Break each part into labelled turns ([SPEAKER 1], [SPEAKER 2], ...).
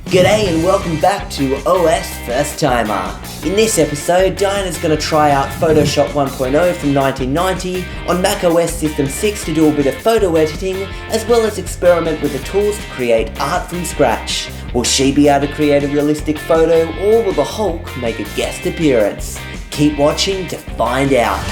[SPEAKER 1] G'day and welcome back to OSFirstTimer. In this episode, Diana's going to try out Photoshop 1.0 from 1990 on macOS System 6 to do a bit of photo editing, as well as experiment with the tools to create art from scratch. Will she be able to create a realistic photo, or will the Hulk make a guest appearance? Keep watching to find out.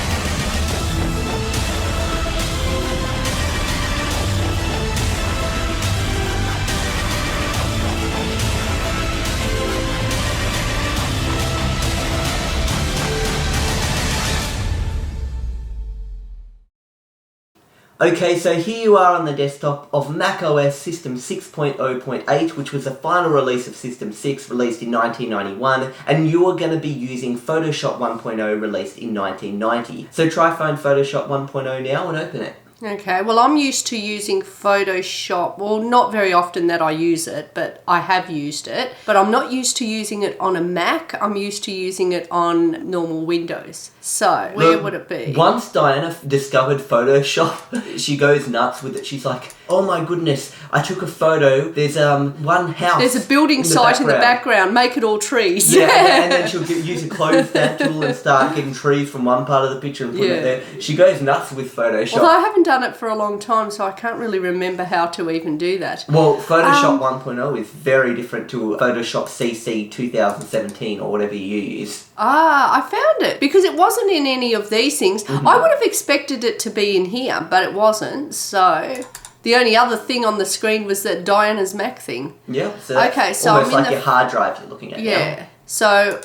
[SPEAKER 1] Okay, so here you are on the desktop of macOS System 6.0.8, which was the final release of System 6, released in 1991, and you are going to be using Photoshop 1.0, released in 1990. So try find Photoshop 1.0 now and open it.
[SPEAKER 2] Okay, well I'm used to using Photoshop, well not very often that I use it, but I have used it. But I'm not used to using it on a Mac, I'm used to using it on normal Windows. So, where would it be?
[SPEAKER 1] Once Diana discovered Photoshop, she goes nuts with it. She's like, oh my goodness, I took a photo, there's one house.
[SPEAKER 2] There's a building site in the background, make it all trees.
[SPEAKER 1] Yeah, and then she'll use a close that tool and start getting trees from one part of the picture and put it there. She goes nuts with Photoshop.
[SPEAKER 2] Although I haven't done it for a long time, so I can't really remember how to even do that.
[SPEAKER 1] Well, Photoshop 1.0 is very different to Photoshop CC 2017 or whatever you use.
[SPEAKER 2] Ah, I found it because it wasn't in any of these things.
[SPEAKER 1] Mm-hmm.
[SPEAKER 2] I would have expected it to be in here, but it wasn't, so... The only other thing on the screen was that Diana's Mac thing.
[SPEAKER 1] Yeah, so
[SPEAKER 2] okay, so
[SPEAKER 1] almost
[SPEAKER 2] I'm in
[SPEAKER 1] like your hard drive you're looking at now.
[SPEAKER 2] Yeah, so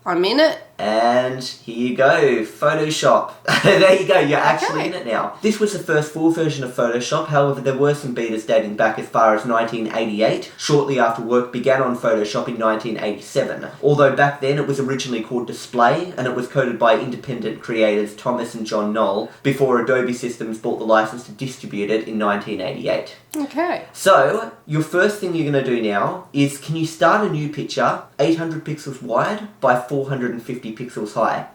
[SPEAKER 2] I'm in it.
[SPEAKER 1] And here you go, Photoshop. There you go, you're actually in it now. This was the first full version of Photoshop, however there were some betas dating back as far as 1988, shortly after work began on Photoshop in 1987. Although back then it was originally called Display, and it was coded by independent creators Thomas and John Knoll, before Adobe Systems bought the license to distribute it in 1988.
[SPEAKER 2] Okay.
[SPEAKER 1] So, your first thing you're going to do now is, can you start a new picture 800 pixels wide by 450 pixels high?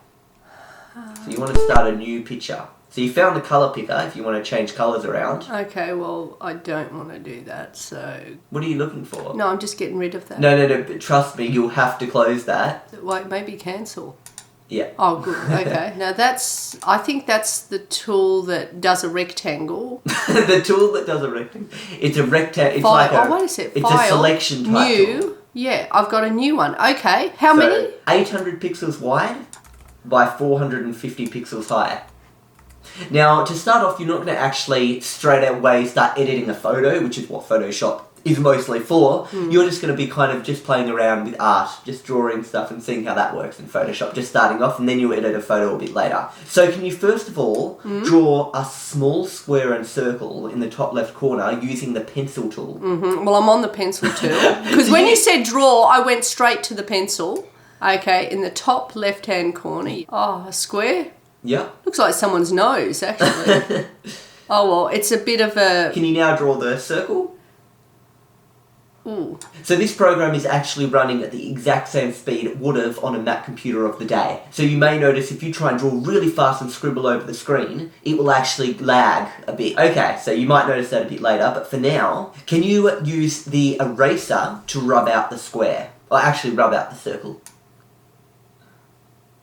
[SPEAKER 1] So you want to start a new picture. So you found a colour picker if you want to change colours around.
[SPEAKER 2] Okay, well, I don't want to do that, so...
[SPEAKER 1] What are you looking for?
[SPEAKER 2] No, I'm just getting rid of that.
[SPEAKER 1] No, but trust me, you'll have to close that.
[SPEAKER 2] Wait, maybe cancel.
[SPEAKER 1] Yeah.
[SPEAKER 2] Oh, good. Okay. Now that's... I think that's the tool that does a rectangle.
[SPEAKER 1] The tool that does a rectangle. It's a rectangle. It's like a...
[SPEAKER 2] Oh, wait a sec.
[SPEAKER 1] It's
[SPEAKER 2] File,
[SPEAKER 1] a selection type
[SPEAKER 2] new.
[SPEAKER 1] tool.
[SPEAKER 2] Yeah, I've got a new one. Okay. How many?
[SPEAKER 1] 800 pixels wide by 450 pixels high. Now, to start off, you're not going to actually straight away start editing a photo, which is what Photoshop is mostly for. You're just going to be kind of just playing around with art, just drawing stuff and seeing how that works in Photoshop, just starting off, and then you edit a photo a bit later. So can you first of all draw a small square and circle in the top left corner using the pencil tool?
[SPEAKER 2] Well, I'm on the pencil tool. Because when you said draw, I went straight to the pencil. Okay, in the top left-hand corner. Oh, a square?
[SPEAKER 1] Yeah.
[SPEAKER 2] Looks like someone's nose, actually. Oh, well, it's a bit of a...
[SPEAKER 1] Can you now draw the circle?
[SPEAKER 2] Ooh.
[SPEAKER 1] So this program is actually running at the exact same speed it would have on a Mac computer of the day. So you may notice if you try and draw really fast and scribble over the screen, it will actually lag a bit. Okay, so you might notice that a bit later, but for now, can you use the eraser to rub out the square? Or actually rub out the circle?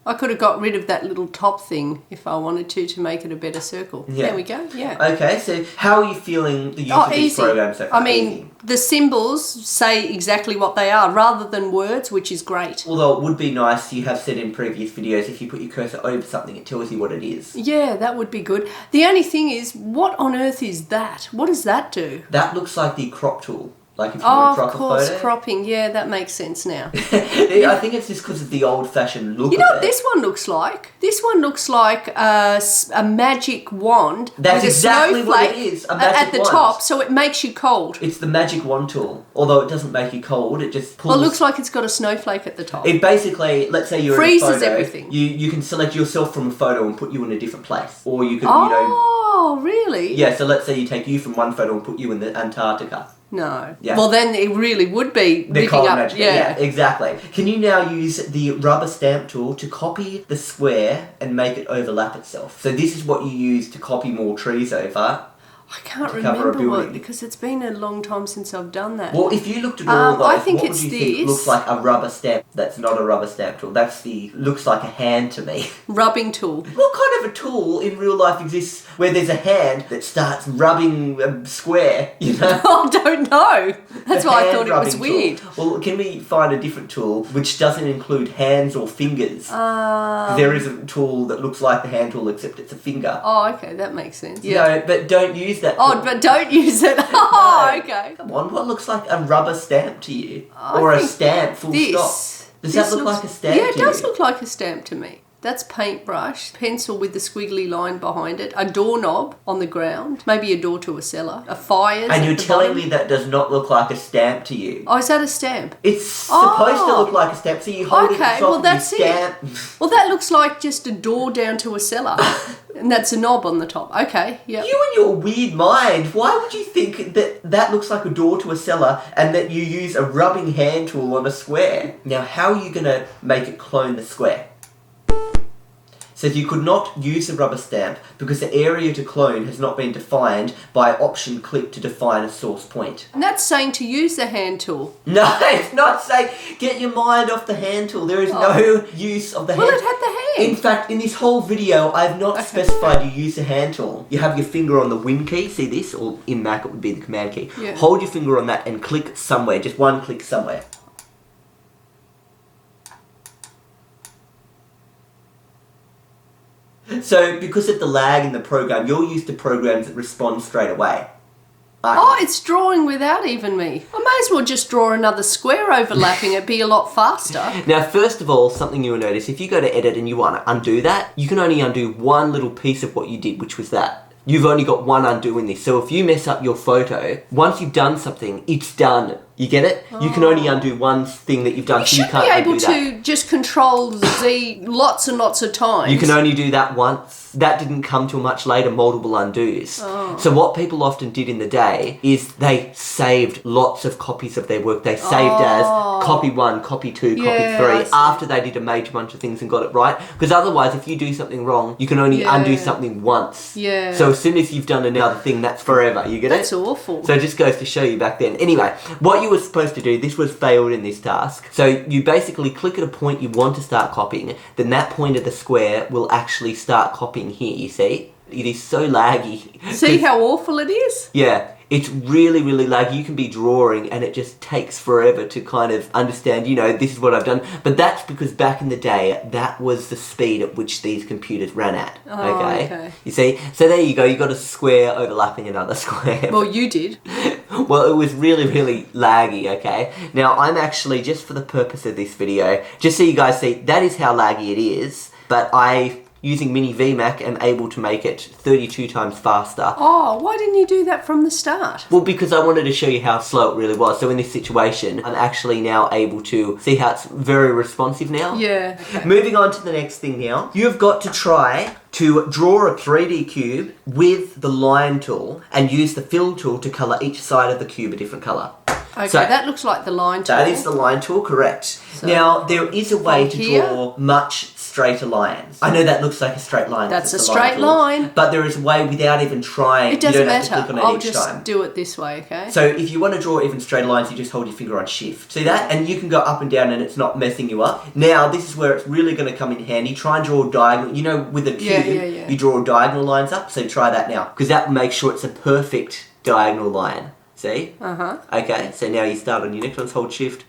[SPEAKER 2] I could have got rid of that little top thing if I wanted to make it a better circle.
[SPEAKER 1] Yeah.
[SPEAKER 2] There we go, yeah.
[SPEAKER 1] Okay, so how are you feeling the use of this program so far?
[SPEAKER 2] I mean, the symbols say exactly what they are rather than words, which is great.
[SPEAKER 1] Although it would be nice, you have said in previous videos, if you put your cursor over something, it tells you what it is.
[SPEAKER 2] Yeah, that would be good. The only thing is, what on earth is that? What does that do?
[SPEAKER 1] That looks like the crop tool. Like if you want to crop
[SPEAKER 2] of course,
[SPEAKER 1] a photo.
[SPEAKER 2] cropping. Yeah, that makes sense now.
[SPEAKER 1] I think it's just because of the old-fashioned look.
[SPEAKER 2] You know what this one looks like? This one looks like a magic wand.
[SPEAKER 1] That's
[SPEAKER 2] with
[SPEAKER 1] exactly
[SPEAKER 2] a
[SPEAKER 1] what it is. A magic
[SPEAKER 2] at the
[SPEAKER 1] wand.
[SPEAKER 2] top, so it makes you cold.
[SPEAKER 1] It's the magic wand tool. Although it doesn't make you cold, it just pulls.
[SPEAKER 2] Well, it looks like it's got a snowflake at the top.
[SPEAKER 1] It basically, let's say you're
[SPEAKER 2] freezes
[SPEAKER 1] in a photo,
[SPEAKER 2] everything.
[SPEAKER 1] You can select yourself from a photo and put you in a different place, or you could,
[SPEAKER 2] Oh, really?
[SPEAKER 1] Yeah. So let's say you take you from one photo and put you in the Antarctica.
[SPEAKER 2] No.
[SPEAKER 1] Yeah.
[SPEAKER 2] Well, then it really would be
[SPEAKER 1] The
[SPEAKER 2] ripping up.
[SPEAKER 1] magic. Yeah, exactly. Can you now use the rubber stamp tool to copy the square and make it overlap itself? So this is what you use to copy more trees over.
[SPEAKER 2] I can't
[SPEAKER 1] to cover a
[SPEAKER 2] remember what,
[SPEAKER 1] building?
[SPEAKER 2] because it's been a long time since I've done that.
[SPEAKER 1] Well, if you looked at all of those,
[SPEAKER 2] I think
[SPEAKER 1] what
[SPEAKER 2] it's
[SPEAKER 1] would you think
[SPEAKER 2] this.
[SPEAKER 1] looks like a rubber stamp? That's not a rubber stamp tool. Looks like a hand to me.
[SPEAKER 2] Rubbing tool.
[SPEAKER 1] What kind of a tool in real life exists where there's a hand that starts rubbing a square, you know?
[SPEAKER 2] I don't know. That's why I thought it was
[SPEAKER 1] Hand-rubbing
[SPEAKER 2] weird.
[SPEAKER 1] tool. Well, can we find a different tool which doesn't include hands or fingers? There is a tool that looks like the hand tool except it's a finger.
[SPEAKER 2] Oh, okay, that makes sense.
[SPEAKER 1] No, but don't use that tool.
[SPEAKER 2] Oh, but don't use it. Oh, okay.
[SPEAKER 1] Come on, what looks like a rubber stamp to you?
[SPEAKER 2] I
[SPEAKER 1] Or a
[SPEAKER 2] think
[SPEAKER 1] stamp, full stop? Does that look like a stamp
[SPEAKER 2] Yeah, it
[SPEAKER 1] to you?
[SPEAKER 2] does look like a stamp to me. That's paintbrush, pencil with the squiggly line behind it, a doorknob on the ground, maybe a door to a cellar, a fire.
[SPEAKER 1] And you're telling me that does not look like a stamp to you?
[SPEAKER 2] Oh, is that a stamp?
[SPEAKER 1] It's supposed to look like a stamp, so you hold it at the top and
[SPEAKER 2] that's
[SPEAKER 1] you stamp.
[SPEAKER 2] Well, that looks like just a door down to a cellar. And that's a knob on the top. Okay, yeah.
[SPEAKER 1] You and your weird mind, why would you think that looks like a door to a cellar and that you use a rubbing hand tool on a square? Now, how are you going to make it clone the square? Says you could not use a rubber stamp because the area to clone has not been defined by option click to define a source point.
[SPEAKER 2] And that's saying to use the hand tool.
[SPEAKER 1] No, it's not saying get your mind off the hand tool. There is no use of the hand.
[SPEAKER 2] Well, it had the hand.
[SPEAKER 1] In fact, in this whole video, I've not specified you use a hand tool. You have your finger on the Win key, see this? Or in Mac it would be the Command key.
[SPEAKER 2] Yeah.
[SPEAKER 1] Hold your finger on that and click somewhere, just one click somewhere. So, because of the lag in the program, you're used to programs that respond straight away.
[SPEAKER 2] Oh, it's drawing without even me. I may as well just draw another square overlapping. It'd be a lot faster.
[SPEAKER 1] Now, first of all, something you'll notice, if you go to edit and you want to undo that, you can only undo one little piece of what you did, which was that. You've only got one undo in this. So if you mess up your photo, once you've done something, it's done. You get it? You can only undo one thing that you've done, so you can't undo that.
[SPEAKER 2] You should be able to just control Z lots and lots of times.
[SPEAKER 1] You can only do that once. That didn't come till much later, multiple undos.
[SPEAKER 2] Oh.
[SPEAKER 1] So what people often did in the day is they saved lots of copies of their work. They saved as copy 1, copy 2,
[SPEAKER 2] Yeah,
[SPEAKER 1] copy 3 after they did a major bunch of things and got it right. Because otherwise, if you do something wrong, you can only undo something once.
[SPEAKER 2] Yeah.
[SPEAKER 1] So as soon as you've done another thing, that's forever. You get it?
[SPEAKER 2] That's awful.
[SPEAKER 1] So it just goes to show you back then. Anyway, what you were supposed to do, this was failed in this task. So you basically click at a point you want to start copying, then that point of the square will actually start copying here, you see? It is so laggy.
[SPEAKER 2] See how awful it is?
[SPEAKER 1] Yeah, it's really, really laggy. You can be drawing and it just takes forever to kind of understand, you know, this is what I've done. But that's because back in the day, that was the speed at which these computers ran at. Okay? You see? So there you go, you got a square overlapping another square.
[SPEAKER 2] Well, you did.
[SPEAKER 1] Well, it was really, really laggy, okay? Now, I'm actually, just for the purpose of this video, just so you guys see, that is how laggy it is, but using Mini VMac, am able to make it 32 times faster.
[SPEAKER 2] Oh, why didn't you do that from the start?
[SPEAKER 1] Well, because I wanted to show you how slow it really was. So in this situation, I'm actually now able to see how it's very responsive now.
[SPEAKER 2] Yeah. Okay.
[SPEAKER 1] Moving on to the next thing now. You've got to try to draw a 3D cube with the line tool and use the fill tool to colour each side of the cube a different colour.
[SPEAKER 2] Okay,
[SPEAKER 1] So
[SPEAKER 2] that looks like the line tool.
[SPEAKER 1] that is the line tool, correct.
[SPEAKER 2] So
[SPEAKER 1] now, there is a way
[SPEAKER 2] from
[SPEAKER 1] to
[SPEAKER 2] here?
[SPEAKER 1] draw much straighter lines. I know that looks like a straight line.
[SPEAKER 2] That's
[SPEAKER 1] it's
[SPEAKER 2] a
[SPEAKER 1] the line
[SPEAKER 2] straight
[SPEAKER 1] tool,
[SPEAKER 2] line.
[SPEAKER 1] But there is a way without even trying.
[SPEAKER 2] It doesn't
[SPEAKER 1] you don't have to
[SPEAKER 2] matter.
[SPEAKER 1] click on it
[SPEAKER 2] I'll
[SPEAKER 1] each
[SPEAKER 2] just
[SPEAKER 1] time.
[SPEAKER 2] do it this way, okay?
[SPEAKER 1] So if you want to draw even straighter lines, you just hold your finger on shift. See that? And you can go up and down and it's not messing you up. Now, this is where it's really going to come in handy. Try and draw a diagonal. You know, with a cube,
[SPEAKER 2] Yeah.
[SPEAKER 1] you draw diagonal lines up. So try that now. Because that makes sure it's a perfect diagonal line. See?
[SPEAKER 2] Uh-huh.
[SPEAKER 1] Okay, so now you start on your next one, hold shift.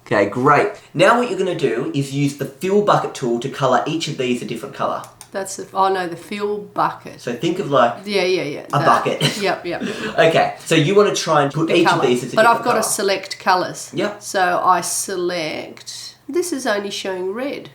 [SPEAKER 1] Okay, great. Now what you're going to do is use the fill bucket tool to colour each of these a different colour.
[SPEAKER 2] That's the, oh no, the fill bucket.
[SPEAKER 1] So think of like
[SPEAKER 2] Yeah.
[SPEAKER 1] a bucket.
[SPEAKER 2] Yep.
[SPEAKER 1] Okay, so you want to try and put each
[SPEAKER 2] Colour.
[SPEAKER 1] of these as a
[SPEAKER 2] But
[SPEAKER 1] different
[SPEAKER 2] I've got to
[SPEAKER 1] colour.
[SPEAKER 2] select colours.
[SPEAKER 1] Yep.
[SPEAKER 2] So I select, this is only showing red.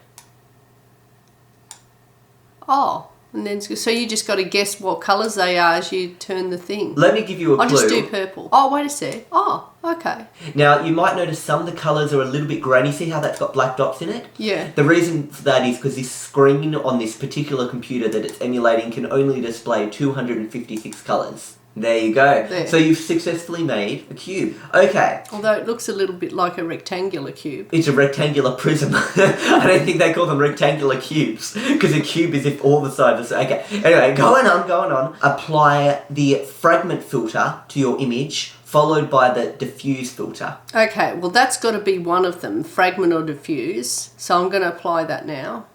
[SPEAKER 2] Oh, and then, so you just got to guess what colours they are as you turn the thing.
[SPEAKER 1] Let me give you a clue.
[SPEAKER 2] I'll just do purple. Oh, wait a sec. Oh, okay.
[SPEAKER 1] Now, you might notice some of the colours are a little bit grainy. See how that's got black dots in it?
[SPEAKER 2] Yeah.
[SPEAKER 1] The reason for that is because this screen on this particular computer that it's emulating can only display 256 colours. There you go.
[SPEAKER 2] There.
[SPEAKER 1] So you've successfully made a cube. Okay.
[SPEAKER 2] Although it looks a little bit like a rectangular cube.
[SPEAKER 1] It's a rectangular prism. I don't think they call them rectangular cubes because a cube is if all the sides are... Okay. Anyway, going on. Apply the fragment filter to your image, followed by the diffuse filter.
[SPEAKER 2] Okay, well that's got to be one of them, fragment or diffuse. So I'm going to apply that now.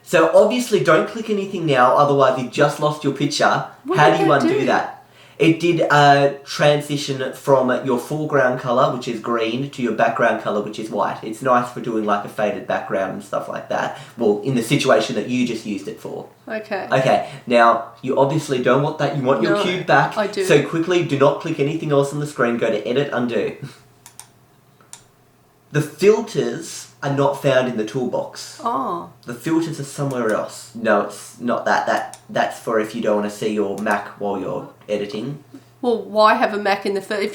[SPEAKER 1] So obviously don't click anything now, otherwise you've just lost your picture. How do you undo that? It did a transition from your foreground colour, which is green, to your background colour, which is white. It's nice for doing like a faded background and stuff like that. Well, in the situation that you just used it for.
[SPEAKER 2] Okay.
[SPEAKER 1] Okay, now you obviously don't want that. You want your cube back.
[SPEAKER 2] I do.
[SPEAKER 1] So quickly, do not click anything else on the screen. Go to Edit, Undo. The filters are not found in the toolbox.
[SPEAKER 2] Oh.
[SPEAKER 1] The filters are somewhere else. No, it's not that. That's for if you don't want to see your Mac while you're editing.
[SPEAKER 2] Well, why have a Mac in the if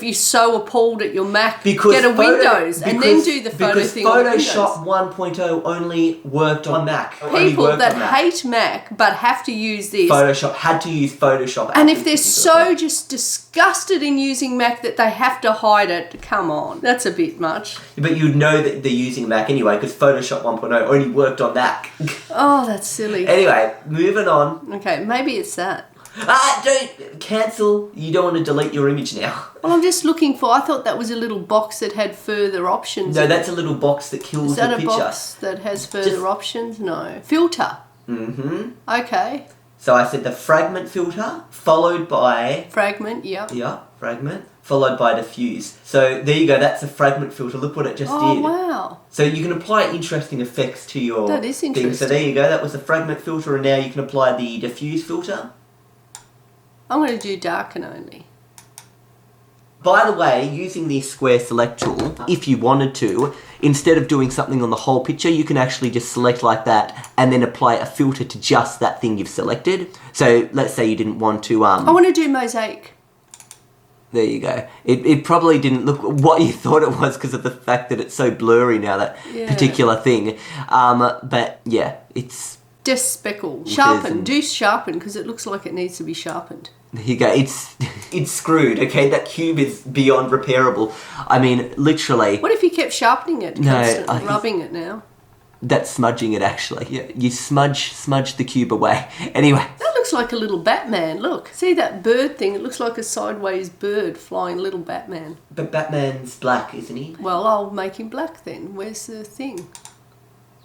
[SPEAKER 2] you're so appalled at your Mac,
[SPEAKER 1] Because
[SPEAKER 2] get a Windows and then do the photo thing on Windows.
[SPEAKER 1] Because Photoshop 1.0 only worked on Mac.
[SPEAKER 2] People that hate Mac but have to use this.
[SPEAKER 1] Photoshop had to use Photoshop.
[SPEAKER 2] And if they're so just disgusted in using Mac that they have to hide it, come on, that's a bit much.
[SPEAKER 1] But you'd know that they're using Mac anyway because Photoshop 1.0 only worked on Mac.
[SPEAKER 2] Oh, that's silly.
[SPEAKER 1] Anyway, moving on.
[SPEAKER 2] Okay, maybe it's that.
[SPEAKER 1] Don't cancel. You don't want to delete your image now.
[SPEAKER 2] Well, I'm just looking for. I thought that was a little box that had further options.
[SPEAKER 1] No, that's a little box that kills the picture.
[SPEAKER 2] Is that a box that has further options? No. Filter.
[SPEAKER 1] Mm-hmm.
[SPEAKER 2] Okay.
[SPEAKER 1] So I said the fragment filter, followed by...
[SPEAKER 2] Fragment, yep.
[SPEAKER 1] Yeah, fragment, followed by diffuse. So there you go, that's a fragment filter. Look what it just did.
[SPEAKER 2] Oh, wow.
[SPEAKER 1] So you can apply interesting effects to your
[SPEAKER 2] That is
[SPEAKER 1] thing.
[SPEAKER 2] interesting.
[SPEAKER 1] So there you go, that was the fragment filter, and now you can apply the diffuse filter.
[SPEAKER 2] I'm going to do darken only.
[SPEAKER 1] By the way, using the square select tool, if you wanted to, instead of doing something on the whole picture, you can actually just select like that and then apply a filter to just that thing you've selected. So let's say you didn't want to...
[SPEAKER 2] I want to do mosaic.
[SPEAKER 1] There you go. It probably didn't look what you thought it was because of the fact that it's so blurry now, that particular thing. But yeah, it's...
[SPEAKER 2] Just speckle. Sharpen. Do sharpen because it looks like it needs to be sharpened.
[SPEAKER 1] There you go. It's screwed, okay? That cube is beyond repairable. I mean, literally...
[SPEAKER 2] What if you kept sharpening it?
[SPEAKER 1] No,
[SPEAKER 2] rubbing it now.
[SPEAKER 1] That's smudging it, actually. You smudge the cube away. Anyway.
[SPEAKER 2] That looks like a little Batman. Look. See that bird thing? It looks like a sideways bird flying little Batman.
[SPEAKER 1] But Batman's black, isn't he?
[SPEAKER 2] Well, I'll make him black then. Where's the thing?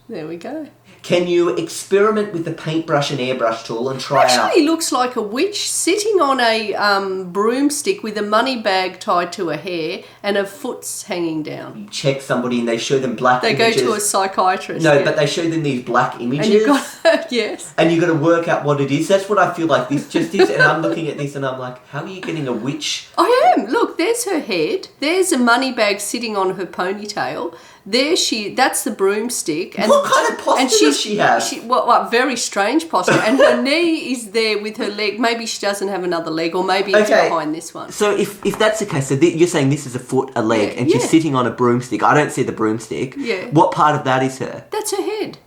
[SPEAKER 2] There we go.
[SPEAKER 1] Can you experiment with the paintbrush and airbrush tool and try out...
[SPEAKER 2] Actually looks like a witch sitting on a broomstick with a money bag tied to her hair and her foot's hanging down.
[SPEAKER 1] You check somebody and they show them black
[SPEAKER 2] They
[SPEAKER 1] images.
[SPEAKER 2] go to a psychiatrist.
[SPEAKER 1] No, but they show them these black images.
[SPEAKER 2] And you've got... yes.
[SPEAKER 1] And you've got to work out what it is. That's what I feel like this just is. And I'm looking at this and I'm like, how are you getting a witch?
[SPEAKER 2] I am. Look, there's her head. There's a money bag sitting on her ponytail. That's the broomstick. And,
[SPEAKER 1] what kind of posture does she have?
[SPEAKER 2] Well, very strange posture. And her knee is there with her leg. Maybe she doesn't have another leg, or maybe it's behind this one.
[SPEAKER 1] So if that's the case, so you're saying this is a foot, a leg, and she's sitting on a broomstick. I don't see the broomstick.
[SPEAKER 2] Yeah.
[SPEAKER 1] What part of that is her?
[SPEAKER 2] That's her head.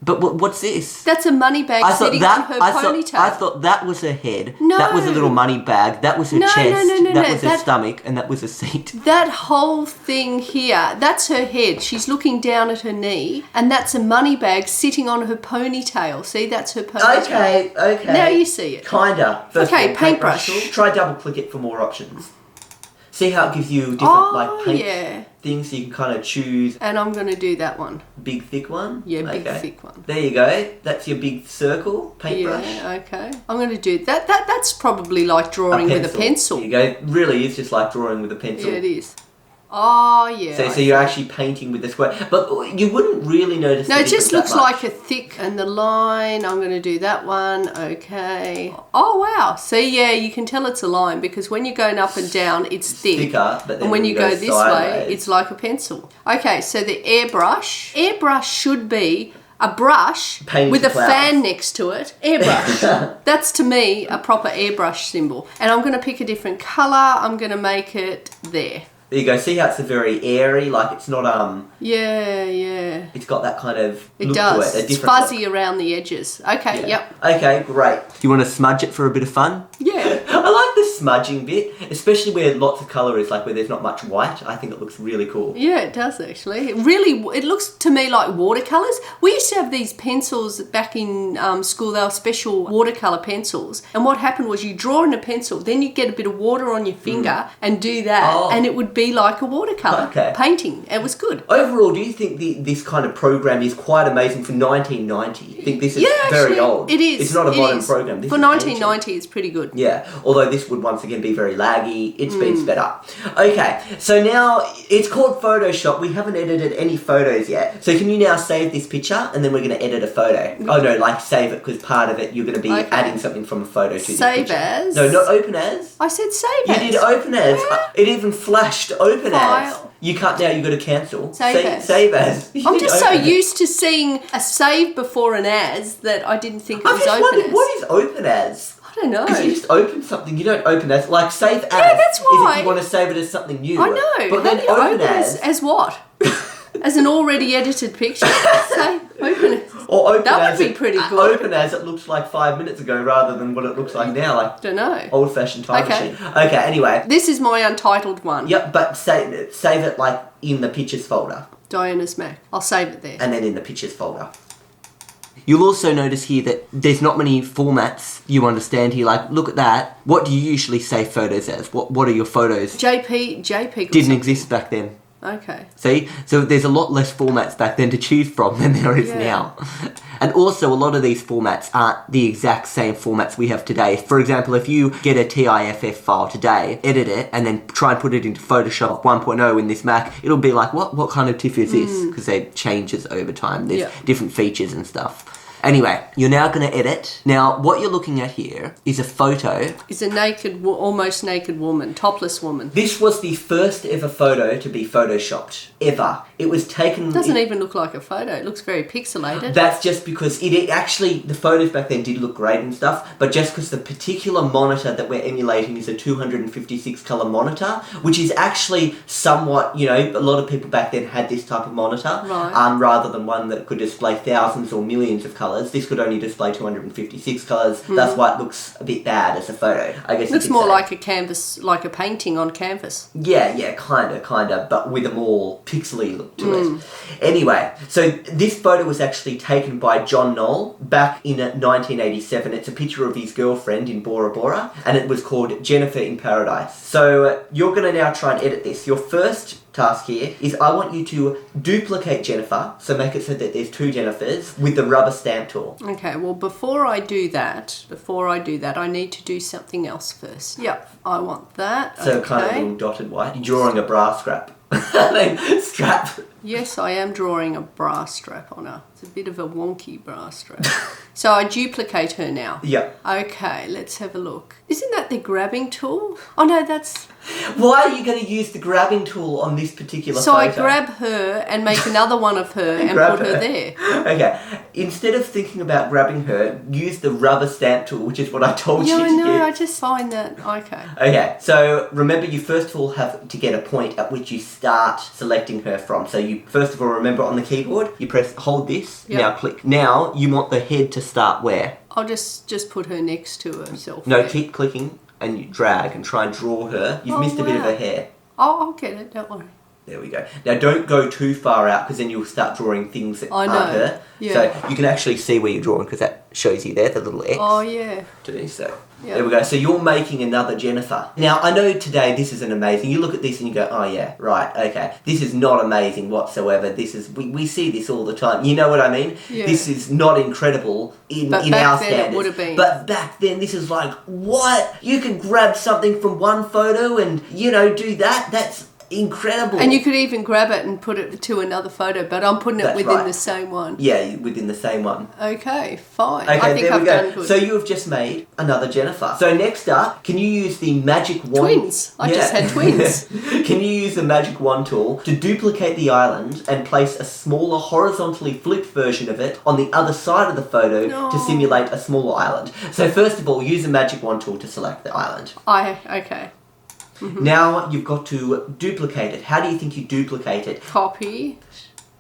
[SPEAKER 1] But what's this?
[SPEAKER 2] That's a money bag sitting on her ponytail.
[SPEAKER 1] I thought that was her head.
[SPEAKER 2] No.
[SPEAKER 1] That was a little money bag. That was her chest. That was her stomach. And that was her seat.
[SPEAKER 2] That whole thing here, that's her head. She's looking down at her knee. And that's a money bag sitting on her ponytail. See, that's her ponytail.
[SPEAKER 1] Okay.
[SPEAKER 2] Now you see it.
[SPEAKER 1] Kinda.
[SPEAKER 2] Okay, paintbrush.
[SPEAKER 1] Try double click it for more options. See how it gives you different paint things so you can kind of choose.
[SPEAKER 2] And I'm going to do that one.
[SPEAKER 1] Big thick one?
[SPEAKER 2] Yeah, big thick one.
[SPEAKER 1] There you go. That's your big circle paintbrush.
[SPEAKER 2] Yeah, okay. I'm going to do that. That's probably like drawing with a pencil.
[SPEAKER 1] There you go. It really is just like drawing with a pencil.
[SPEAKER 2] Yeah, it is. Oh, yeah.
[SPEAKER 1] So you're actually painting with the square. But you wouldn't really notice
[SPEAKER 2] No, it just looks like a thick... And the line, I'm going to do that one. Okay. Oh, wow. See, yeah, you can tell it's a line because when you're going up and down, it's thick.
[SPEAKER 1] Thicker, but then
[SPEAKER 2] and when you go this
[SPEAKER 1] sideways,
[SPEAKER 2] way, it's like a pencil. Okay, so the airbrush. Airbrush should be a brush with a fan next to it. Airbrush. That's, to me, a proper airbrush symbol. And I'm going to pick a different colour. I'm going to make it there.
[SPEAKER 1] There you go. See how it's a very airy, like it's not
[SPEAKER 2] Yeah.
[SPEAKER 1] It's got that kind of
[SPEAKER 2] It
[SPEAKER 1] look
[SPEAKER 2] does.
[SPEAKER 1] to it.
[SPEAKER 2] It's fuzzy around the edges. Okay,
[SPEAKER 1] Yeah.
[SPEAKER 2] yep.
[SPEAKER 1] Okay, great. Do you want to smudge it for a bit of fun?
[SPEAKER 2] Yeah.
[SPEAKER 1] I like the smudging bit, especially where lots of colour is, like where there's not much white. I think it looks really cool.
[SPEAKER 2] Yeah, it does actually. It looks to me like watercolours. We used to have these pencils back in school. They were special watercolour pencils. And what happened was you draw in a pencil, then you get a bit of water on your finger and do that, and it would be like a watercolour painting. It was good.
[SPEAKER 1] Overall, do you think this kind of program is quite amazing for 1990? I think this is very old.
[SPEAKER 2] It is.
[SPEAKER 1] It's not a modern program. This
[SPEAKER 2] for
[SPEAKER 1] is
[SPEAKER 2] 1990,
[SPEAKER 1] ancient.
[SPEAKER 2] it's pretty good.
[SPEAKER 1] Yeah, although this would once again be very laggy, it speeds better. Okay, so now it's called Photoshop. We haven't edited any photos yet. So can you now save this picture and then we're going to edit a photo? Oh no, like save it because part of it you're going to be adding something from a photo to this
[SPEAKER 2] Save
[SPEAKER 1] picture.
[SPEAKER 2] as?
[SPEAKER 1] No, not open as.
[SPEAKER 2] I said save
[SPEAKER 1] You
[SPEAKER 2] as.
[SPEAKER 1] did open as. It even flashed open as.
[SPEAKER 2] File.
[SPEAKER 1] You can't now, you've got to cancel.
[SPEAKER 2] Save as.
[SPEAKER 1] Save as.
[SPEAKER 2] I'm just so used to seeing a save before an as that I didn't think it was open
[SPEAKER 1] wondered,
[SPEAKER 2] as.
[SPEAKER 1] what is open as?
[SPEAKER 2] I don't know.
[SPEAKER 1] Because you just open something, you don't open as. Like save as.
[SPEAKER 2] Yeah, that's why.
[SPEAKER 1] Is if you want to save it as something new.
[SPEAKER 2] I know.
[SPEAKER 1] But then
[SPEAKER 2] How do you
[SPEAKER 1] open as
[SPEAKER 2] what? As an already edited picture. Say open as.
[SPEAKER 1] Or open
[SPEAKER 2] That
[SPEAKER 1] as
[SPEAKER 2] would be pretty good.
[SPEAKER 1] Open as it looks like 5 minutes ago rather than what it looks like now, like
[SPEAKER 2] Don't know.
[SPEAKER 1] old-fashioned time machine. Okay, anyway.
[SPEAKER 2] This is my Untitled one.
[SPEAKER 1] Yep, but save it like in the pictures folder.
[SPEAKER 2] Diana's Mac. I'll save it there.
[SPEAKER 1] And then in the pictures folder. You'll also notice here that there's not many formats you understand here. Like, look at that. What do you usually save photos as? What are your photos?
[SPEAKER 2] JPEG.
[SPEAKER 1] Didn't exist back then.
[SPEAKER 2] Okay.
[SPEAKER 1] See? So there's a lot less formats back then to choose from than there is now. And also, a lot of these formats aren't the exact same formats we have today. For example, if you get a TIFF file today, edit it, and then try and put it into Photoshop 1.0 in this Mac, it'll be like, what kind of TIFF is this? Because it changes over time. There's different features and stuff. Anyway, you're now going to edit. Now, what you're looking at here is a photo.
[SPEAKER 2] It's a naked, almost naked woman, topless woman.
[SPEAKER 1] This was the first ever photo to be photoshopped, ever. It was taken...
[SPEAKER 2] It doesn't even look like a photo. It looks very pixelated.
[SPEAKER 1] That's just because it actually, the photos back then did look great and stuff, but just because the particular monitor that we're emulating is a 256 colour monitor, which is actually somewhat, you know, a lot of people back then had this type of monitor, rather than one that could display thousands or millions of colours. This could only display 256 colours. That's why it looks a bit bad as a photo, I guess.
[SPEAKER 2] Looks more like a canvas, like a painting on canvas.
[SPEAKER 1] Yeah, kinda, but with a more pixely look to it. Anyway, so this photo was actually taken by John Knoll back in 1987. It's a picture of his girlfriend in Bora Bora, and it was called Jennifer in Paradise. So you're going to now try and edit this. Your first task here is I want you to duplicate Jennifer, so make it so that there's two Jennifers with the rubber stamp tool.
[SPEAKER 2] Okay, well before I do that, I need to do something else first. Yep, I want that.
[SPEAKER 1] So kind of a little dotted white. You're drawing a bra strap. Strap.
[SPEAKER 2] Yes, I am drawing a bra strap on her. It's a bit of a wonky bra strap. So I duplicate her now.
[SPEAKER 1] Yep.
[SPEAKER 2] Okay, let's have a look. Isn't that the grabbing tool? Oh no, that's...
[SPEAKER 1] Why are you going to use the grabbing tool on this particular
[SPEAKER 2] so
[SPEAKER 1] photo?
[SPEAKER 2] I grab her and make another one of her and put her there.
[SPEAKER 1] Okay. Instead of thinking about grabbing her, use the rubber stamp tool, which is what I told you to
[SPEAKER 2] Yeah, I know.
[SPEAKER 1] use.
[SPEAKER 2] I just find that... Okay.
[SPEAKER 1] Okay, so remember you first of all have to get a point at which you start selecting her from. So you first of all remember on the keyboard, you hold this, now click. Now you want the head to start where?
[SPEAKER 2] I'll just put her next to herself.
[SPEAKER 1] No, keep clicking and you drag and try and draw her. You've missed a bit of her hair.
[SPEAKER 2] Oh, I'll get it, don't worry.
[SPEAKER 1] There we go. Now don't go too far out because then you'll start drawing things that aren't her.
[SPEAKER 2] Yeah.
[SPEAKER 1] So you can actually see where you're drawing because that shows you there, the little X.
[SPEAKER 2] Oh, yeah.
[SPEAKER 1] So there we go. So you're making another Jennifer. Now I know today this isn't amazing. You look at this and you go, oh yeah, right, okay. This is not amazing whatsoever. This is, we see this all the time. You know what I mean?
[SPEAKER 2] Yeah.
[SPEAKER 1] This is not incredible in our standards.
[SPEAKER 2] It would have been.
[SPEAKER 1] But back then this is like, what? You can grab something from one photo and, you know, do that? That's incredible.
[SPEAKER 2] And you could even grab it and put it to another photo, but I'm putting it within the same one.
[SPEAKER 1] Yeah, within the same one.
[SPEAKER 2] Okay, fine.
[SPEAKER 1] Okay,
[SPEAKER 2] I think
[SPEAKER 1] there we
[SPEAKER 2] I've
[SPEAKER 1] go.
[SPEAKER 2] done good.
[SPEAKER 1] So you have just made another Jennifer. So next up, can you use the magic wand?
[SPEAKER 2] Twins. I just had twins.
[SPEAKER 1] Can you use the magic wand tool to duplicate the island and place a smaller horizontally flipped version of it on the other side of the photo to simulate a smaller island? So first of all, use the magic wand tool to select the island.
[SPEAKER 2] Okay.
[SPEAKER 1] Now you've got to duplicate it. How do you think you duplicate it?
[SPEAKER 2] Copy.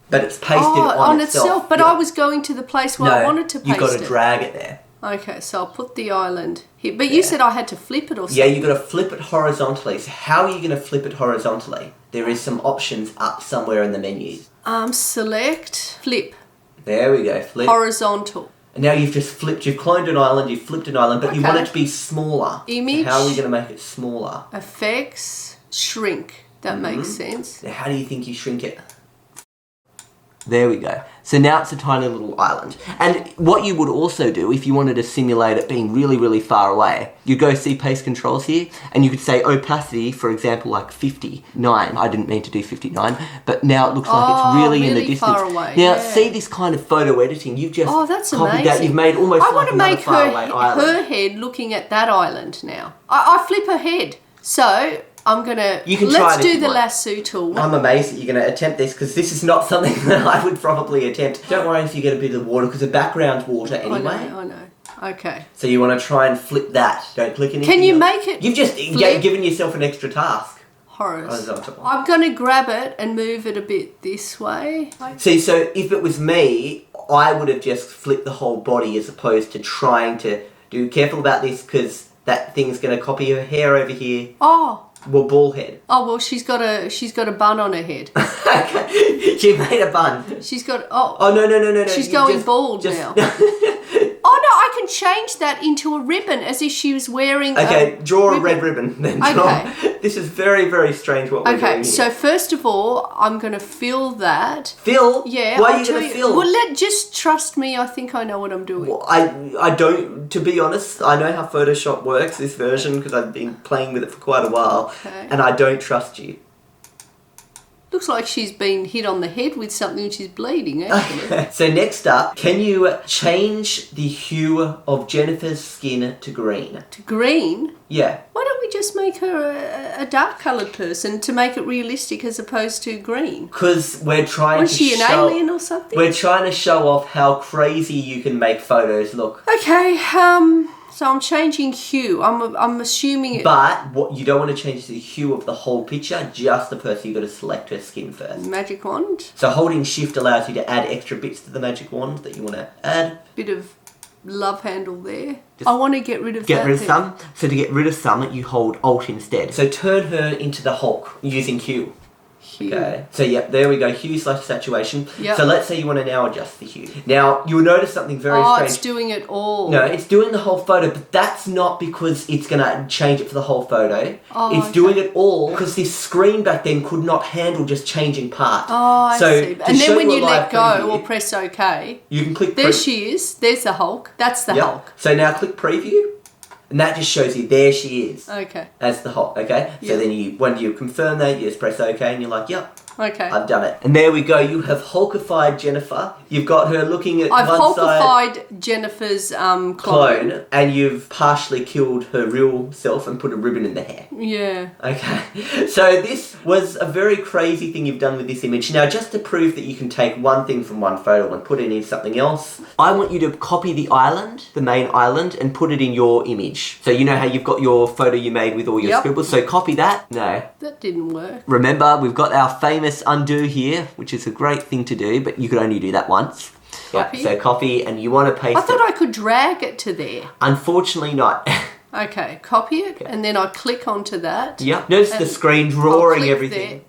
[SPEAKER 1] But it's pasted on itself.
[SPEAKER 2] But I was going to the place where I wanted to paste it.
[SPEAKER 1] You've got to drag it there.
[SPEAKER 2] Okay, so I'll put the island here. But you said I had to flip it or something.
[SPEAKER 1] Yeah, you've got to flip it horizontally. So how are you going to flip it horizontally? There is some options up somewhere in the menu.
[SPEAKER 2] Select, flip.
[SPEAKER 1] There we go, flip.
[SPEAKER 2] Horizontal.
[SPEAKER 1] And now you've just flipped, you've cloned an island, you've flipped an island, but you want it to be smaller.
[SPEAKER 2] Image.
[SPEAKER 1] So how are we going to make it smaller?
[SPEAKER 2] Effects, shrink. That makes sense.
[SPEAKER 1] Now how do you think you shrink it? There we go. So now it's a tiny little island. And what you would also do, if you wanted to simulate it being really, really far away, you'd go see paste controls here, and you could say opacity, for example, like 59. I didn't mean to do 59, but now it looks like it's really in the distance.
[SPEAKER 2] Far away.
[SPEAKER 1] Now, see this kind of photo editing, you've just
[SPEAKER 2] that's
[SPEAKER 1] copied
[SPEAKER 2] amazing.
[SPEAKER 1] that, you've made almost like another faraway island.
[SPEAKER 2] her head looking at that island now. I flip her head. So I'm gonna. Let's do the lasso tool.
[SPEAKER 1] I'm amazed that you're gonna attempt this because this is not something that I would probably attempt. Don't worry if you get a bit of water because the background's water anyway.
[SPEAKER 2] I know. Okay.
[SPEAKER 1] So you want to try and flip that. Don't click anything.
[SPEAKER 2] Can you
[SPEAKER 1] else.
[SPEAKER 2] Make it?
[SPEAKER 1] You've just given yourself an extra task.
[SPEAKER 2] Horizontal. I'm gonna grab it and move it a bit this way.
[SPEAKER 1] See, so if it was me, I would have just flipped the whole body as opposed to trying to do. Careful about this because that thing's gonna copy her hair over here.
[SPEAKER 2] Oh.
[SPEAKER 1] Well, ball head.
[SPEAKER 2] Oh well, she's got a bun on her head.
[SPEAKER 1] Okay, she made a bun.
[SPEAKER 2] She's got
[SPEAKER 1] Oh no!
[SPEAKER 2] She's going bald now. Oh no, I can change that into a ribbon as if she was wearing.
[SPEAKER 1] Okay, draw a red ribbon. Then draw.
[SPEAKER 2] Okay.
[SPEAKER 1] This is very, very strange what we're doing here.
[SPEAKER 2] Okay, so first of all, I'm going to fill that.
[SPEAKER 1] Fill?
[SPEAKER 2] Yeah.
[SPEAKER 1] Why are you going to fill?
[SPEAKER 2] Well, just trust me. I think I know what I'm doing.
[SPEAKER 1] Well, I don't, to be honest, I know how Photoshop works, this version, because I've been playing with it for quite a while.
[SPEAKER 2] Okay.
[SPEAKER 1] And I don't trust you.
[SPEAKER 2] Looks like she's been hit on the head with something and she's bleeding, actually.
[SPEAKER 1] So next up, can you change the hue of Jennifer's skin to green?
[SPEAKER 2] To green?
[SPEAKER 1] Yeah.
[SPEAKER 2] Why don't we just make her a dark-coloured person to make it realistic as opposed to green?
[SPEAKER 1] Because we're trying
[SPEAKER 2] Was she an alien or something?
[SPEAKER 1] We're trying to show off how crazy you can make photos look.
[SPEAKER 2] Okay, so I'm changing hue. I'm assuming it...
[SPEAKER 1] But what you don't want to change the hue of the whole picture, just the person. You've got to select her skin first.
[SPEAKER 2] Magic wand.
[SPEAKER 1] So holding shift allows you to add extra bits to the magic wand that you want to add.
[SPEAKER 2] Bit of love handle there. I want to get rid of that.
[SPEAKER 1] Get rid of some. So to get rid of some, you hold Alt instead. So turn her into the Hulk using hue. Okay, so yep, there we go, hue/saturation.
[SPEAKER 2] Yep.
[SPEAKER 1] So let's say you want to now adjust the hue. Now, you'll notice something very strange.
[SPEAKER 2] Oh, it's doing it all.
[SPEAKER 1] No, it's doing the whole photo, but that's not because it's going to change it for the whole photo.
[SPEAKER 2] Oh,
[SPEAKER 1] it's doing it all because this screen back then could not handle just changing parts.
[SPEAKER 2] Oh, I see. And then when you let go or press OK,
[SPEAKER 1] you can click
[SPEAKER 2] there she is. There's the Hulk. That's the Hulk.
[SPEAKER 1] So now click preview. And that just shows you there she is.
[SPEAKER 2] Okay.
[SPEAKER 1] As the Hulk, okay? So then when you confirm that, you just press OK and you're like, yep.
[SPEAKER 2] Okay.
[SPEAKER 1] I've done it. And there we go. You have Hulkified Jennifer. You've got her looking at
[SPEAKER 2] I've
[SPEAKER 1] one side.
[SPEAKER 2] Hulkified Jennifer's clone.
[SPEAKER 1] And you've partially killed her real self and put a ribbon in the hair.
[SPEAKER 2] Yeah.
[SPEAKER 1] Okay. So this was a very crazy thing you've done with this image. Now, just to prove that you can take one thing from one photo and put it in something else, I want you to copy the island, the main island, and put it in your image. So you know how you've got your photo you made with all your scribbles? So copy that. No.
[SPEAKER 2] That didn't work.
[SPEAKER 1] Remember, we've got our famous undo here, which is a great thing to do, but you could only do that once.
[SPEAKER 2] Copy.
[SPEAKER 1] Yeah, so copy, and you want to paste it.
[SPEAKER 2] I thought I could drag it to there.
[SPEAKER 1] Unfortunately not.
[SPEAKER 2] Okay, copy it, and then I click onto that.
[SPEAKER 1] Yep. Notice the screen drawing everything.
[SPEAKER 2] There,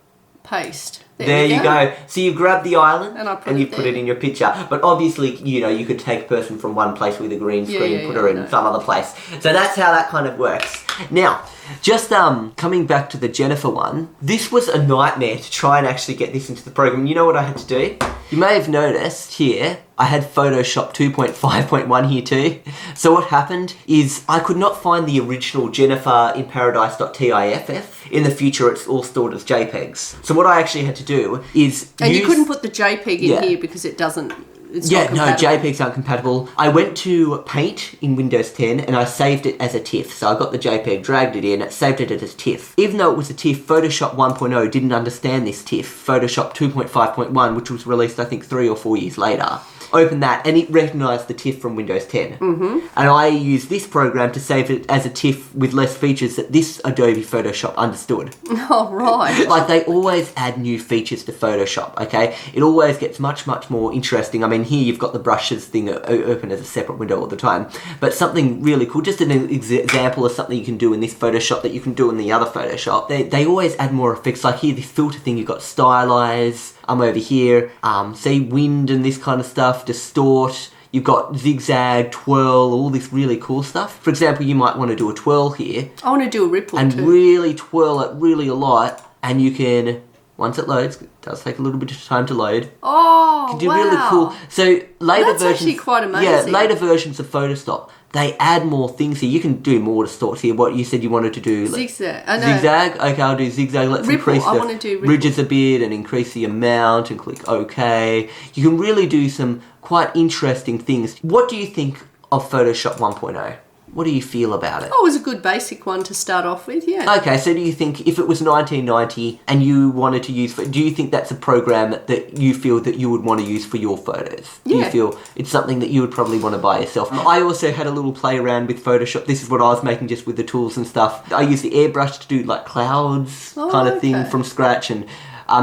[SPEAKER 2] paste.
[SPEAKER 1] There you go. So you grab the island and you put it
[SPEAKER 2] there.
[SPEAKER 1] in your picture. But obviously, you know, you could take a person from one place with a green screen and put her in some other place. So that's how that kind of works. Now, just coming back to the Jennifer one, this was a nightmare to try and actually get this into the program. You know what I had to do? You may have noticed here, I had Photoshop 2.5.1 here too. So what happened is I could not find the original Jennifer in Paradise.tiff. In the future, it's all stored as JPEGs. So what I actually had to do is
[SPEAKER 2] you couldn't put the JPEG in here because it doesn't... It's not compatible.
[SPEAKER 1] JPEGs aren't compatible. I went to Paint in Windows 10 and I saved it as a TIFF. So I got the JPEG, dragged it in, saved it as TIFF. Even though it was a TIFF, Photoshop 1.0 didn't understand this TIFF. Photoshop 2.5.1, which was released I think 3 or 4 years later, open that, and it recognised the TIFF from Windows 10. Mm-hmm. And I used this program to save it as a TIFF with less features that this Adobe Photoshop understood.
[SPEAKER 2] Oh, right.
[SPEAKER 1] Like, they always add new features to Photoshop, okay? It always gets much, much more interesting. I mean, here you've got the brushes thing open as a separate window all the time. But something really cool, just an example of something you can do in this Photoshop that you can do in the other Photoshop. They always add more effects. Like here, this filter thing, you've got stylize. Over here, see, wind and this kind of stuff, distort. You've got zigzag, twirl, all this really cool stuff. For example, you might want to do a twirl here.
[SPEAKER 2] I want to do a ripple
[SPEAKER 1] and
[SPEAKER 2] too.
[SPEAKER 1] Really twirl it really a lot. And you can, once it loads, it does take a little bit of time to load.
[SPEAKER 2] Oh,
[SPEAKER 1] you can do
[SPEAKER 2] wow.
[SPEAKER 1] really cool. So later
[SPEAKER 2] That's
[SPEAKER 1] versions,
[SPEAKER 2] actually quite amazing.
[SPEAKER 1] Yeah, later versions of Photoshop, they add more things here. You can do more distorts here. What you said you wanted to do.
[SPEAKER 2] Zigzag. I know.
[SPEAKER 1] Zigzag? Okay, I'll do zigzag. Let's
[SPEAKER 2] Ripple.
[SPEAKER 1] increase
[SPEAKER 2] I want to do
[SPEAKER 1] the
[SPEAKER 2] ripple.
[SPEAKER 1] ridges a bit and increase the amount and click OK. You can really do some quite interesting things. What do you think of Photoshop 1.0? What do you feel about it?
[SPEAKER 2] Oh, it was a good basic one to start off with, yeah.
[SPEAKER 1] Okay, so do you think if it was 1990 and you wanted to use, do you think that's a program that you feel that you would want to use for your photos? Do you
[SPEAKER 2] Yeah.
[SPEAKER 1] feel it's something that you would probably want to buy yourself? I also had a little play around with Photoshop. This is what I was making just with the tools and stuff. I used the airbrush to do like clouds kind of thing
[SPEAKER 2] okay.
[SPEAKER 1] from scratch, and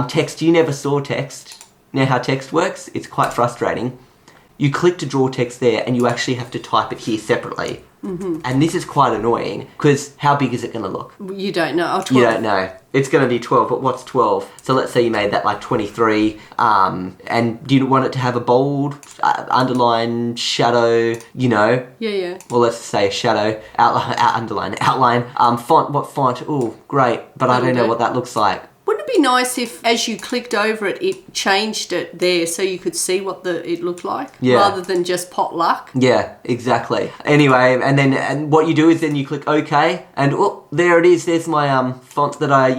[SPEAKER 1] text. You never saw text. You know how text works? It's quite frustrating. You click to draw text there and you actually have to type it here separately. Mm-hmm. And this is quite annoying because how big is it going to look?
[SPEAKER 2] You don't know. Oh, 12.
[SPEAKER 1] You don't know. It's going to be 12, but what's 12? So let's say you made that like 23, and do you want it to have a bold, underline, shadow, you know?
[SPEAKER 2] Yeah.
[SPEAKER 1] Well, let's say a shadow, underline, outline, font, what font? Oh, great, but I don't know what that looks like.
[SPEAKER 2] Wouldn't it be nice if, as you clicked over it, it changed it there so you could see what it looked like?
[SPEAKER 1] Yeah.
[SPEAKER 2] Rather than just potluck?
[SPEAKER 1] Yeah, exactly. Anyway, and what you do is then you click OK, and oh, there it is. There's my font that I,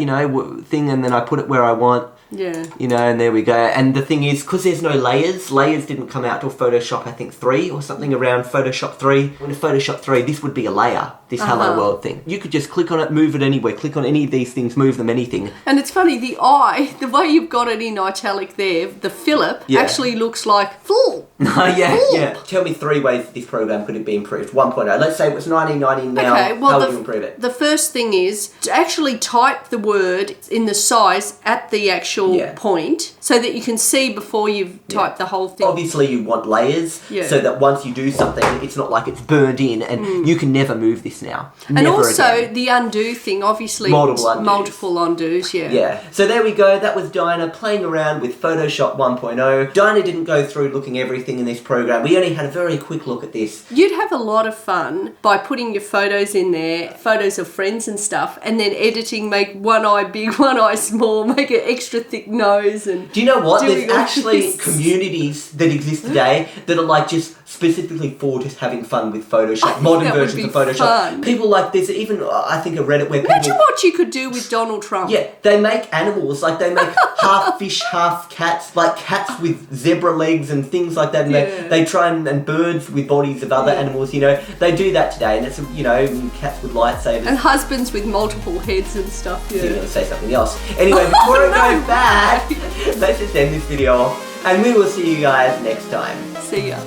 [SPEAKER 1] thing, and then I put it where I want.
[SPEAKER 2] Yeah.
[SPEAKER 1] And there we go. And the thing is, because there's no layers didn't come out till Photoshop, I think, 3 or something around Photoshop 3. When in Photoshop 3, this would be a layer, this Hello World thing. You could just click on it, move it anywhere, click on any of these things, move them, anything.
[SPEAKER 2] And it's funny, the eye, the way you've got it in italic there, the Philip actually looks like full.
[SPEAKER 1] Yeah. Tell me 3 ways this program could have been improved. 1.0. Let's say it was 1990 now.
[SPEAKER 2] Okay, well,
[SPEAKER 1] how would you improve it?
[SPEAKER 2] The first thing is to actually type the word in the size at the actual point so that you can see before you've typed the whole thing.
[SPEAKER 1] Obviously, you want layers so that once you do something, it's not like it's burned in and you can never move this now.
[SPEAKER 2] And also the undo thing, obviously. Multiple undos,
[SPEAKER 1] Yeah. So there we go. That was Dinah playing around with Photoshop 1.0. Dinah didn't go through looking everything in this program. We only had a very quick look at this.
[SPEAKER 2] You'd have a lot of fun by putting your photos in there, photos of friends and stuff, and then editing, make one eye big, one eye small, make an extra thick nose. And
[SPEAKER 1] do you know what?
[SPEAKER 2] There's
[SPEAKER 1] actually communities that exist today that are like just specifically for just having fun with Photoshop, modern versions of Photoshop.
[SPEAKER 2] Fun.
[SPEAKER 1] People like, there's even, I think, a Reddit where
[SPEAKER 2] Imagine what you could do with Donald Trump.
[SPEAKER 1] Yeah, they make animals, like they make half fish, half cats, like cats with zebra legs and things like that, and they try and birds with bodies of other animals, they do that today, and it's, cats with lightsabers.
[SPEAKER 2] And husbands with multiple heads and stuff,
[SPEAKER 1] You're going to say something else. Anyway, before I go back, let's just end this video off, and we will see you guys next time.
[SPEAKER 2] See ya.